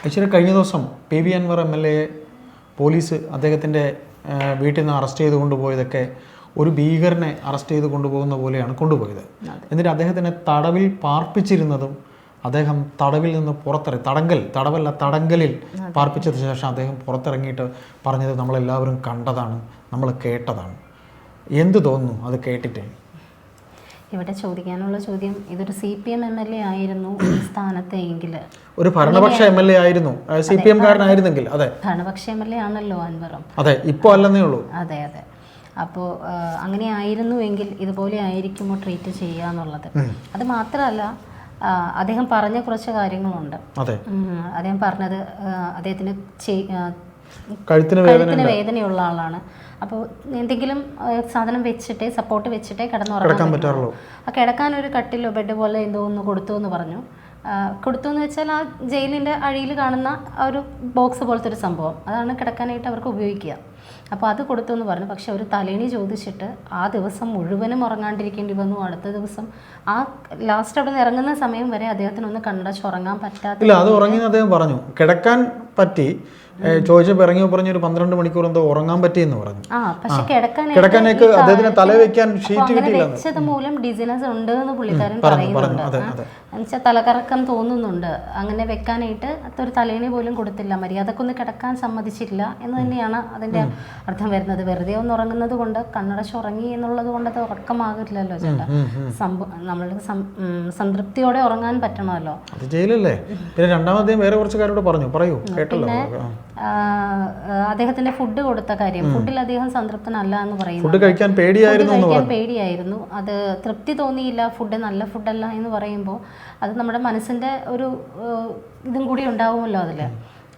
Actually കഴിഞ്ഞ ദിവസം PV Anwar MLA police അദ്ദേഹത്തിൻ്റെ വീട്ടിൽ നിന്ന് അറസ്റ്റ് ചെയ്ത് കൊണ്ടുപോയതൊക്കെ ഒരു ഭീകരനെ അറസ്റ്റ് ചെയ്ത് കൊണ്ടുപോകുന്ന പോലെയാണ് കൊണ്ടുപോയത്. എന്നിട്ട് അദ്ദേഹത്തിനെ തടവിൽ പാർപ്പിച്ചിരുന്നതും അദ്ദേഹം തടവിൽ നിന്ന് തടങ്കലിൽ പാർപ്പിച്ചതിന് ശേഷം അദ്ദേഹം പുറത്തിറങ്ങിയിട്ട് പറഞ്ഞത് നമ്മളെല്ലാവരും കണ്ടതാണ്, നമ്മൾ കേട്ടതാണ്. എന്ത് തോന്നുന്നു അത് കേട്ടിട്ട്? ഇവിടെ ചോദിക്കാനുള്ള ചോദ്യം, ഇതൊരു CPM MLA ആയിരുന്നു ഈ സ്ഥാനത്ത് എങ്കിൽ, ഒരു ഭരണപക്ഷ MLA ആയിരുന്നു, CPM കാരനായിരുന്നെങ്കിൽ, അതെ ഭരണപക്ഷ MLA ആണല്ലോ അൻവറും, അതെ ഇപ്പോൾ അല്ലെന്നേ ഉള്ളൂ. അതെ അതെ. അപ്പോൾ അങ്ങനെ ആയിരുന്നുവെങ്കിൽ ഇതുപോലെ ആയിരിക്കുമോ ട്രീറ്റ് ചെയ്യുക എന്നുള്ളത്. അത് മാത്രമല്ല, അദ്ദേഹം പറഞ്ഞ കുറച്ച് കാര്യങ്ങളുണ്ട്. അദ്ദേഹം പറഞ്ഞത് അദ്ദേഹത്തിന് കഴുത്തിന് വേദനയുള്ള ആളാണ്. അപ്പോൾ എന്തെങ്കിലും സാധനം വെച്ചിട്ടേ, സപ്പോർട്ട് വെച്ചിട്ടേ കിടന്നുറങ്ങാൻ പറ്റുള്ളൂ. ആ കിടക്കാൻ ഒരു കട്ടിലോ ബെഡ് പോലെ എന്തോ ഒന്ന് കൊടുത്തു എന്ന് പറഞ്ഞു. കൊടുത്തു എന്ന് വെച്ചാൽ ആ ജയിലിൻ്റെ അഴിയിൽ കാണുന്ന ആ ഒരു ബോക്സ് പോലത്തെ ഒരു സംഭവം, അതാണ് കിടക്കാനായിട്ട് അവർക്ക് ഉപയോഗിക്കുക. അപ്പോൾ അത് കൊടുത്തു എന്ന് പറഞ്ഞു. പക്ഷെ ഒരു തലേണി ചോദിച്ചിട്ട് ആ ദിവസം മുഴുവനും ഉറങ്ങാണ്ടിരിക്കേണ്ടി വന്നു. അടുത്ത ദിവസം ആ ലാസ്റ്റ് അവിടെ നിന്ന് ഇറങ്ങുന്ന സമയം വരെ അദ്ദേഹത്തിനൊന്ന് കണ്ടച്ച് ഉറങ്ങാൻ പറ്റാത്ത. അത് ഉറങ്ങി അദ്ദേഹം പറഞ്ഞു, കിടക്കാൻ പറ്റി. ചോദിച്ചപ്പോൾ ഇറങ്ങി പറഞ്ഞ് ഒരു 12 മണിക്കൂർ എന്തോ ഉറങ്ങാൻ പറ്റിയെന്ന് പറഞ്ഞു. പക്ഷെ കിടക്കാനായിട്ട് അദ്ദേഹത്തിന് തല വെക്കാൻ ഷീറ്റ് കിട്ടിയില്ല. വെച്ചത് മൂലം ഡിസിനസ് ഉണ്ട് എന്ന് പുള്ളിക്കാരൻ പറയുന്നുണ്ട്. എന്നുവെച്ചാൽ തലകറക്കം തോന്നുന്നുണ്ട്. അങ്ങനെ വെക്കാനായിട്ട് ഒരു തലേണി പോലും കൊടുത്തില്ല, മര്യാദക്കൊന്ന് കിടക്കാൻ സമ്മതിച്ചില്ല എന്ന് തന്നെയാണ് അതിന്റെ അർത്ഥം വരുന്നത്. വെറുതെ ഒന്ന് ഉറങ്ങുന്നത് കൊണ്ട്, കണ്ണടച്ച് ഉറങ്ങി എന്നുള്ളത് കൊണ്ട് അത് ഉറക്കമാകില്ലല്ലോ ചേട്ടാ. നമ്മളുടെ സംതൃപ്തിയോടെ ഉറങ്ങാൻ പറ്റണമല്ലോ. അത് ജയിലല്ലേ. പിന്നെ രണ്ടാമതേ വേറെ കുറച്ച് കാര്യോട് പറയൂ കേട്ടല്ലോ. അദ്ദേഹത്തിന്റെ ഫുഡ് കൊടുത്ത കാര്യം, ഫുഡിൽ അദ്ദേഹം സംതൃപ്തനല്ല എന്ന് പറയുന്നു. ഫുഡ് കഴിക്കാൻ പേടിയായിരുന്നു, അത് തൃപ്തി തോന്നിയില്ല, ഫുഡ് നല്ല ഫുഡല്ല എന്ന് പറയുമ്പോൾ അത് നമ്മുടെ മനസ്സിന്റെ ഒരു ഇതും കൂടി ഉണ്ടാവുമല്ലോ അതിൽ.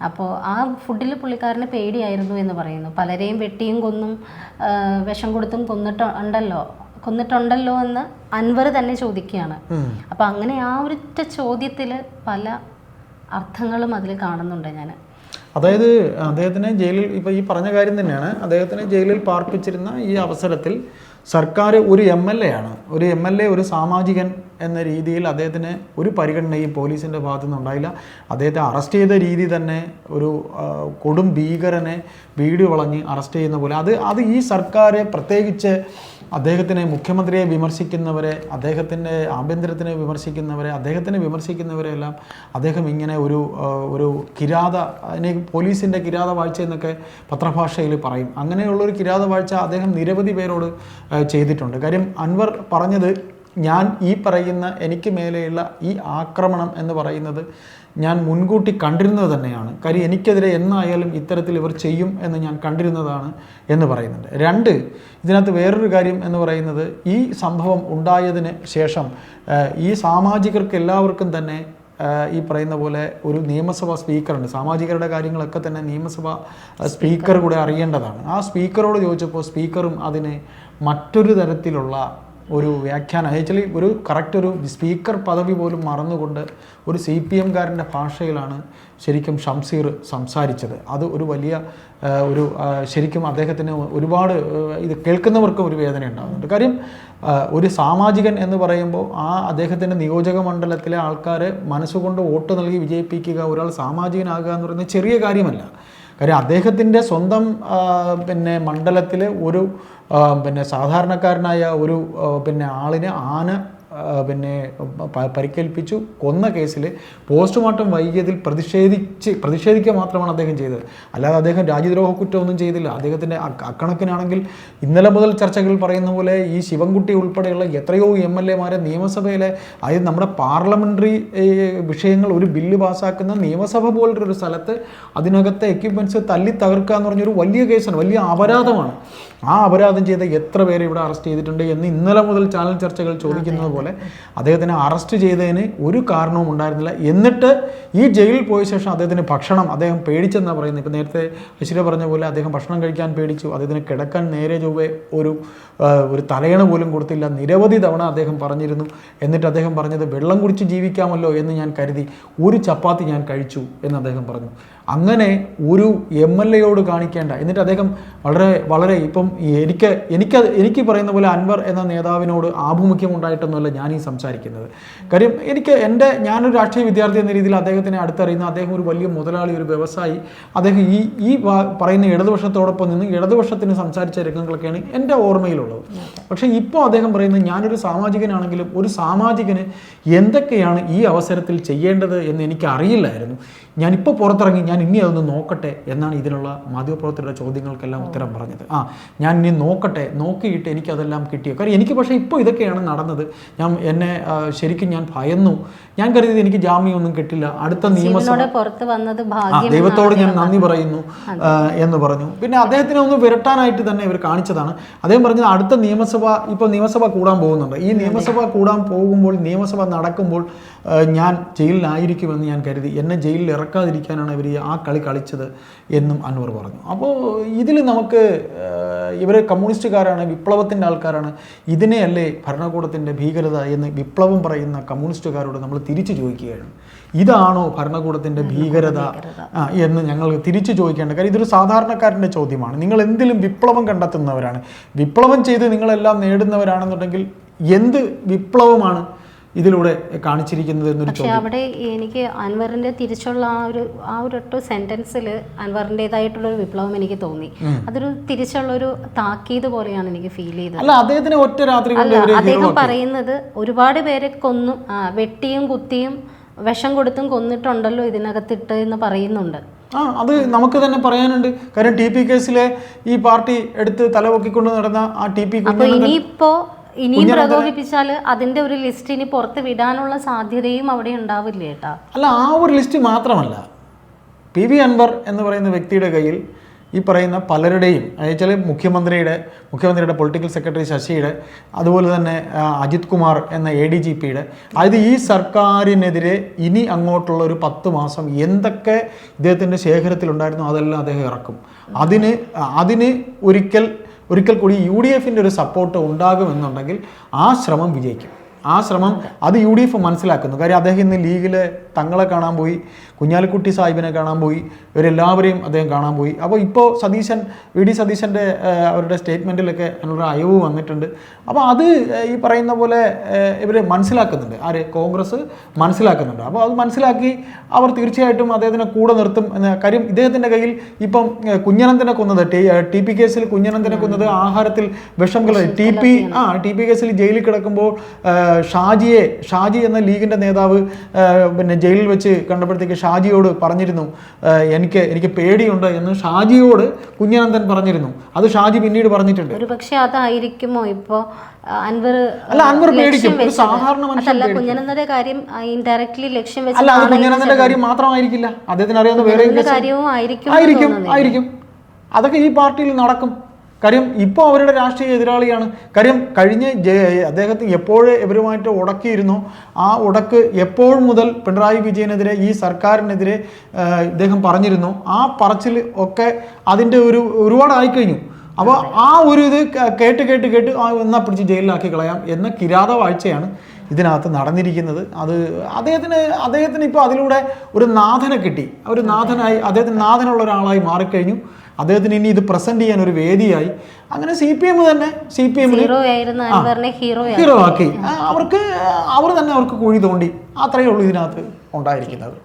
അപ്പോൾ ആ ഫുഡിൽ പുള്ളിക്കാരന് പേടിയായിരുന്നു എന്ന് പറയുന്നു. പലരെയും വെട്ടിയും കൊന്നും വിഷം കൊടുത്തും കൊന്നിട്ടുണ്ടല്ലോ എന്ന് അൻവർ തന്നെ ചോദിക്കുകയാണ്. അപ്പം അങ്ങനെ ആ ഒരൊറ്റ ചോദ്യത്തിൽ പല അർത്ഥങ്ങളും അതിൽ കാണുന്നുണ്ട് ഞാൻ. അതായത് അദ്ദേഹത്തിനെ ജയിലിൽ, ഇപ്പോൾ ഈ പറഞ്ഞ കാര്യം തന്നെയാണ്, അദ്ദേഹത്തിനെ ജയിലിൽ പാർപ്പിച്ചിരുന്ന ഈ അവസരത്തിൽ സർക്കാർ ഒരു MLA ഒരു സാമാജികൻ എന്ന രീതിയിൽ അദ്ദേഹത്തിന് ഒരു പരിഗണനയും പോലീസിൻ്റെ ഭാഗത്തു നിന്നുണ്ടായില്ല. അദ്ദേഹത്തെ അറസ്റ്റ് ചെയ്ത രീതി തന്നെ ഒരു കൊടും ഭീകരനെ വീഡിയോ വളഞ്ഞ് അറസ്റ്റ് ചെയ്യുന്ന പോലെ, അത് ഈ സർക്കാർ പ്രത്യേകിച്ച് അദ്ദേഹത്തിനെ, മുഖ്യമന്ത്രിയെ വിമർശിക്കുന്നവരെ, അദ്ദേഹത്തിൻ്റെ ആഭ്യന്തരത്തിനെ വിമർശിക്കുന്നവരെ, അദ്ദേഹത്തിനെ വിമർശിക്കുന്നവരെല്ലാം അദ്ദേഹം ഇങ്ങനെ ഒരു പോലീസിൻ്റെ കിരാത വാഴ്ച എന്നൊക്കെ പത്രഭാഷയിൽ പറയും. അങ്ങനെയുള്ളൊരു കിരാത വാഴ്ച അദ്ദേഹം നിരവധി പേരോട് ചെയ്തിട്ടുണ്ട്. കാര്യം അൻവർ പറഞ്ഞത്, ഞാൻ ഈ പറയുന്ന എനിക്ക് മേലെയുള്ള ഈ ആക്രമണം എന്ന് പറയുന്നത് ഞാൻ മുൻകൂട്ടി കണ്ടിരുന്നത് തന്നെയാണ്. കാര്യം എനിക്കെതിരെ എന്നായാലും ഇത്തരത്തിൽ ഇവർ ചെയ്യും എന്ന് ഞാൻ കണ്ടിരുന്നതാണ് എന്ന് പറയുന്നുണ്ട്. 2, ഇതിനകത്ത് വേറൊരു കാര്യം എന്ന് പറയുന്നത്, ഈ സംഭവം ഉണ്ടായതിന് ശേഷം ഈ സാമാജികർക്ക് എല്ലാവർക്കും തന്നെ ഈ പറയുന്ന പോലെ ഒരു നിയമസഭാ സ്പീക്കറുണ്ട്. സാമാജികരുടെ കാര്യങ്ങളൊക്കെ തന്നെ നിയമസഭാ സ്പീക്കർ കൂടെ അറിയേണ്ടതാണ്. ആ സ്പീക്കറോട് ചോദിച്ചപ്പോൾ സ്പീക്കറും അതിനെ മറ്റൊരു തരത്തിലുള്ള ഒരു വ്യാഖ്യാനം, ആക്ച്വലി ഒരു സ്പീക്കർ പദവി പോലും മറന്നുകൊണ്ട് ഒരു CPM കാരൻ്റെ ഭാഷയിലാണ് ശരിക്കും ഷംസീർ സംസാരിച്ചത്. അത് ഒരു വലിയ ശരിക്കും അദ്ദേഹത്തിന് ഒരുപാട് ഇത് കേൾക്കുന്നവർക്കും ഒരു വേദന ഉണ്ടാകുന്നുണ്ട്. കാര്യം ഒരു സാമാജികൻ എന്ന് പറയുമ്പോൾ അദ്ദേഹത്തിൻ്റെ നിയോജക മണ്ഡലത്തിലെ ആൾക്കാർ മനസ്സുകൊണ്ട് വോട്ട് നൽകി വിജയിപ്പിക്കുക, ഒരാൾ സാമാജികനാകുക എന്ന് പറയുന്നത് ചെറിയ കാര്യമല്ല. കാര്യം അദ്ദേഹത്തിൻ്റെ സ്വന്തം മണ്ഡലത്തിൽ ഒരു സാധാരണക്കാരനായ ഒരു ആളിനെ ആന പരിക്കേൽപ്പിച്ചു കൊന്ന കേസിൽ പോസ്റ്റ്മോർട്ടം വൈകിയതിൽ പ്രതിഷേധിക്കുക മാത്രമാണ് അദ്ദേഹം ചെയ്തത്. അല്ലാതെ അദ്ദേഹം രാജ്യദ്രോഹ കുറ്റമൊന്നും ചെയ്തില്ല. അദ്ദേഹത്തിൻ്റെ അക്കണക്കിനാണെങ്കിൽ ഇന്നലെ മുതൽ ചർച്ചകൾ പറയുന്ന പോലെ ഈ ശിവൻകുട്ടി ഉൾപ്പെടെയുള്ള എത്രയോ MLA നിയമസഭയിലെ, അതായത് നമ്മുടെ പാർലമെൻ്ററി വിഷയങ്ങൾ ഒരു ബില്ല് പാസ്സാക്കുന്ന നിയമസഭ പോലൊരു സ്ഥലത്ത് അതിനകത്തെ എക്യുപ്മെൻറ്റ്സ് തല്ലി തകർക്കുക എന്ന് പറഞ്ഞൊരു വലിയ കേസാണ്, വലിയ അപരാധമാണ്. ആ അപരാധം ചെയ്ത എത്ര പേരെ ഇവിടെ അറസ്റ്റ് ചെയ്തിട്ടുണ്ട് എന്ന് ഇന്നലെ മുതൽ ചാനൽ ചർച്ചകൾ ചോദിക്കുന്നത് പോലെ അദ്ദേഹത്തിനെ അറസ്റ്റ് ചെയ്തതിന് ഒരു കാരണവും ഉണ്ടായിരുന്നില്ല. എന്നിട്ട് ഈ ജയിലിൽ പോയ ശേഷം അദ്ദേഹത്തിന് ഭക്ഷണം അദ്ദേഹം പേടിച്ചെന്നാണ് പറയുന്നത്. ഇപ്പം നേരത്തെ ഐശ്വര്യ പറഞ്ഞ പോലെ അദ്ദേഹം ഭക്ഷണം കഴിക്കാൻ പേടിച്ചു, അദ്ദേഹത്തിന് കിടക്കാൻ നേരെ ചൊവ്വേ ഒരു തലയണ പോലും കൊടുത്തില്ല. നിരവധി തവണ അദ്ദേഹം പറഞ്ഞിരുന്നു. എന്നിട്ട് അദ്ദേഹം പറഞ്ഞത്, വെള്ളം കുടിച്ച് ജീവിക്കാമല്ലോ എന്ന് ഞാൻ കരുതി ഒരു ചപ്പാത്തി ഞാൻ കഴിച്ചു എന്ന് അദ്ദേഹം പറഞ്ഞു. അങ്ങനെ ഒരു MLA കാണിക്കേണ്ട, എന്നിട്ട് അദ്ദേഹം വളരെ ഇപ്പം എനിക്ക് പറയുന്ന പോലെ അൻവർ എന്ന നേതാവിനോട് ആഭിമുഖ്യം ഉണ്ടായിട്ടൊന്നുമല്ല ഞാൻ ഈ സംസാരിക്കുന്നത്. കാര്യം ഞാനൊരു രാഷ്ട്രീയ വിദ്യാർത്ഥി എന്ന രീതിയിൽ അദ്ദേഹത്തിനെ അടുത്തറിയുന്ന, അദ്ദേഹം ഒരു വലിയ മുതലാളി, ഒരു വ്യവസായി, അദ്ദേഹം ഈ പറയുന്ന ഇടതുപക്ഷത്തോടൊപ്പം നിന്ന് ഇടതുപക്ഷത്തിന് സംസാരിച്ച രംഗങ്ങളൊക്കെയാണ് എൻ്റെ ഓർമ്മയിലുള്ളത്. പക്ഷേ ഇപ്പോൾ അദ്ദേഹം പറയുന്നത് ഞാനൊരു സാമാജികനാണെങ്കിലും ഒരു സാമാജികന് എന്തൊക്കെയാണ് ഈ അവസരത്തിൽ ചെയ്യേണ്ടത് എന്ന് എനിക്ക് അറിയില്ലായിരുന്നു, ഞാനിപ്പോൾ പുറത്തിറങ്ങി ഞാൻ ഇനി അതൊന്ന് നോക്കട്ടെ എന്നാണ് ഇതിനുള്ള മാധ്യമപ്രവർത്തകരുടെ ചോദ്യങ്ങൾക്കെല്ലാം ഉത്തരം പറഞ്ഞത്. ഞാൻ ഇനി നോക്കട്ടെ, നോക്കിയിട്ട് എനിക്കതെല്ലാം കിട്ടിയോ. കാര്യം എനിക്ക് പക്ഷേ ഇപ്പോൾ ഇതൊക്കെയാണ് നടന്നത്. ശരിക്കും ഞാൻ ഭയന്നു. ഞാൻ കരുതിയത് എനിക്ക് ജാമ്യമൊന്നും കിട്ടില്ല, അടുത്ത നിയമസഭ ദൈവത്തോട് ഞാൻ നന്ദി പറയുന്നു എന്ന് പറഞ്ഞു. പിന്നെ അദ്ദേഹത്തിനെ ഒന്ന് വിരട്ടാനായിട്ട് തന്നെ ഇവർ കാണിച്ചതാണ്. അദ്ദേഹം പറഞ്ഞത് അടുത്ത നിയമസഭ കൂടാൻ പോകുന്നുണ്ട്, ഈ നിയമസഭ കൂടാൻ പോകുമ്പോൾ, നിയമസഭ നടക്കുമ്പോൾ ഞാൻ ജയിലിലായിരിക്കുമെന്ന് ഞാൻ കരുതി, എന്നെ ജയിലിൽ ഇറക്കാതിരിക്കാനാണ് ഇവർ ആ കളി കളിച്ചത് എന്നും അൻവർ പറഞ്ഞു. അപ്പോൾ ഇതിൽ നമുക്ക് ഇവർ കമ്മ്യൂണിസ്റ്റുകാരാണ്, വിപ്ലവത്തിൻ്റെ ആൾക്കാരാണ്, ഇതിനെയല്ലേ ഭരണകൂടത്തിൻ്റെ ഭീകരത എന്ന് വിപ്ലവം പറയുന്ന കമ്മ്യൂണിസ്റ്റുകാരോട് നമ്മൾ തിരിച്ചു ചോദിക്കുകയാണ്. ഇതാണോ ഭരണകൂടത്തിൻ്റെ ഭീകരത എന്ന് ഞങ്ങൾ തിരിച്ചു ചോദിക്കേണ്ട കാര്യം. ഇതൊരു സാധാരണക്കാരൻ്റെ ചോദ്യമാണ്. നിങ്ങൾ എന്തിലും വിപ്ലവം കണ്ടെത്തുന്നവരാണ്, വിപ്ലവം ചെയ്ത് നിങ്ങളെല്ലാം നേടുന്നവരാണെന്നുണ്ടെങ്കിൽ എന്ത് വിപ്ലവമാണ് ഇതിലൂടെ കാണിച്ചിരിക്കുന്നത് എന്നൊരു ചോദ്യം. പക്ഷേ അവിടെ എനിക്ക് അൻവറിന്റെ തിരിച്ചുള്ള ആ ഒരു ഒറ്റ സെന്റൻസിൽ അൻവറിൻ്റെതായിട്ടുള്ളൊരു വിപ്ലവം എനിക്ക് തോന്നി. അതൊരു തിരിച്ചുള്ളൊരു താക്കീത് പോലെയാണ് എനിക്ക് ഫീൽ ചെയ്തത്. അല്ല, അദ്ദേഹത്തിന് ഒറ്റ രാത്രി അദ്ദേഹം പറയുന്നത് ഒരുപാട് പേരെ കൊന്നും വെട്ടിയും കുത്തിയും വിഷം കൊടുത്തും കൊന്നിട്ടുണ്ടല്ലോ ഇതിനകത്തിട്ട് എന്ന് പറയുന്നുണ്ട്. അത് നമുക്ക് തന്നെ പറയാനുണ്ട്. കാര്യം TP കേസിലെ ഈ പാർട്ടി എടുത്ത് തലപൊക്കിക്കൊണ്ട് നടന്ന ആ TP ഇനിയും പ്രകോപിപ്പിച്ചാൽ അതിന്റെ ഒരു ലിസ്റ്റ് ഇനി പുറത്ത് വിടാനുള്ള സാധ്യതയും അവിടെ ഉണ്ടാവില്ലേ ഏട്ടാ? അല്ല, ആ ഒരു ലിസ്റ്റ് മാത്രമല്ല, PV അൻവർ എന്ന് പറയുന്ന വ്യക്തിയുടെ കയ്യിൽ ഈ പറയുന്ന പലരുടെയും, അയച്ചാൽ മുഖ്യമന്ത്രിയുടെ പൊളിറ്റിക്കൽ സെക്രട്ടറി ശശിയുടെ, അതുപോലെ തന്നെ അജിത് കുമാർ എന്ന ADGPയുടെ, അതായത് ഈ സർക്കാരിനെതിരെ ഇനി അങ്ങോട്ടുള്ള ഒരു 10 മാസം എന്തൊക്കെ ഇദ്ദേഹത്തിൻ്റെ ശേഖരത്തിലുണ്ടായിരുന്നു അതെല്ലാം അദ്ദേഹം ഇറക്കും. അതിന് ഒരിക്കൽ കൂടി UDFൻ്റെ ഒരു സപ്പോർട്ട് ഉണ്ടാകുമെന്നുണ്ടെങ്കിൽ ആ ശ്രമം വിജയിക്കും. ആ ശ്രമം അത് UDF മനസ്സിലാക്കുന്നു. കാര്യം അദ്ദേഹം ഇന്ന് ലീഗിലെ തങ്ങളെ കാണാൻ പോയി, കുഞ്ഞാലിക്കുട്ടി സാഹിബിനെ കാണാൻ പോയി, ഇവരെല്ലാവരെയും അദ്ദേഹം കാണാൻ പോയി. അപ്പോൾ ഇപ്പോൾ VD സതീശൻ്റെ അവരുടെ സ്റ്റേറ്റ്മെൻറ്റിലൊക്കെ അതിനുള്ള അയവ് വന്നിട്ടുണ്ട്. അപ്പോൾ അത് ഈ പറയുന്ന പോലെ ഇവർ മനസ്സിലാക്കുന്നുണ്ട്, കോൺഗ്രസ് മനസ്സിലാക്കുന്നുണ്ട്. അപ്പോൾ അത് മനസ്സിലാക്കി അവർ തീർച്ചയായിട്ടും അദ്ദേഹത്തിനെ കൂടെ നിർത്തും എന്ന കാര്യം. ഇദ്ദേഹത്തിൻ്റെ കയ്യിൽ ഇപ്പം കുഞ്ഞനന്തനെ കൊന്നത്, TP കേസിൽ കുഞ്ഞനന്തനെ കൊന്നത് ആഹാരത്തിൽ വിഷം കലർത്തി. TP കേസിൽ ജയിലിൽ കിടക്കുമ്പോൾ ഷാജി എന്ന ലീഗിൻ്റെ നേതാവ് പിന്നെ ജയിലിൽ വെച്ച് കണ്ടപ്പോഴത്തേക്ക് ഷാജിയോട് പറഞ്ഞിരുന്നു, എനിക്ക് പേടിയുണ്ട് എന്ന് ഷാജിയോട് കുഞ്ഞനന്തൻ പറഞ്ഞിരുന്നു. അത് ഷാജി പിന്നീട് പറഞ്ഞിട്ടുണ്ട്. ഒരുപക്ഷെ അതായിരിക്കുമോ ഇപ്പോ അൻവർ പേടിക്കും, ഒരു സാധാരണ മനുഷ്യൻ. കുഞ്ഞനന്തന്റെ കാര്യം ഇൻഡയറക്ട്ലി ലക്ഷ്യം വെച്ച്, അല്ല, അത് കുഞ്ഞനന്തന്റെ കാര്യം മാത്രമായിരിക്കില്ല, അദ്ദേഹത്തിന് അറിയാവുന്ന വേറെ കാര്യവും ആയിരിക്കും. അതൊക്കെ ഈ പാർട്ടിയിൽ നടക്കും. കാര്യം ഇപ്പോൾ അവരുടെ രാഷ്ട്രീയ എതിരാളിയാണ്. കാര്യം അദ്ദേഹത്തിന് എപ്പോഴേ ഇവരുമായിട്ട് ഉടക്കിയിരുന്നോ, ആ ഉടക്ക് എപ്പോൾ മുതൽ പിണറായി വിജയനെതിരെ, ഈ സർക്കാരിനെതിരെ ഇദ്ദേഹം പറഞ്ഞിരുന്നു, ആ പറച്ചിൽ ഒക്കെ അതിൻ്റെ ഒരുപാട് ആയിക്കഴിഞ്ഞു. അപ്പോൾ ആ ഒരു ഇത് കേട്ട് എന്നാൽ പിടിച്ച് ജയിലിലാക്കി കളയാം എന്ന കിരാത വാഴ്ചയാണ് ഇതിനകത്ത് നടന്നിരിക്കുന്നത്. അത് അദ്ദേഹത്തിന് ഇപ്പോൾ അതിലൂടെ ഒരു നാഥനെ കിട്ടി. ഒരു നാഥനായി, അദ്ദേഹത്തിന് നാഥനുള്ള ഒരാളായി മാറിക്കഴിഞ്ഞു. അദ്ദേഹത്തിന് ഇനി ഇത് പ്രസന്റ് ചെയ്യാൻ ഒരു വേദിയായി. അങ്ങനെ CPM തന്നെ ഹീറോ ആക്കി. അവർ തന്നെ അവർക്ക് കുഴി തോണ്ടി. അത്രയേ ഉള്ളൂ ഇതിനകത്ത് ഉണ്ടായിരിക്കുന്നത്.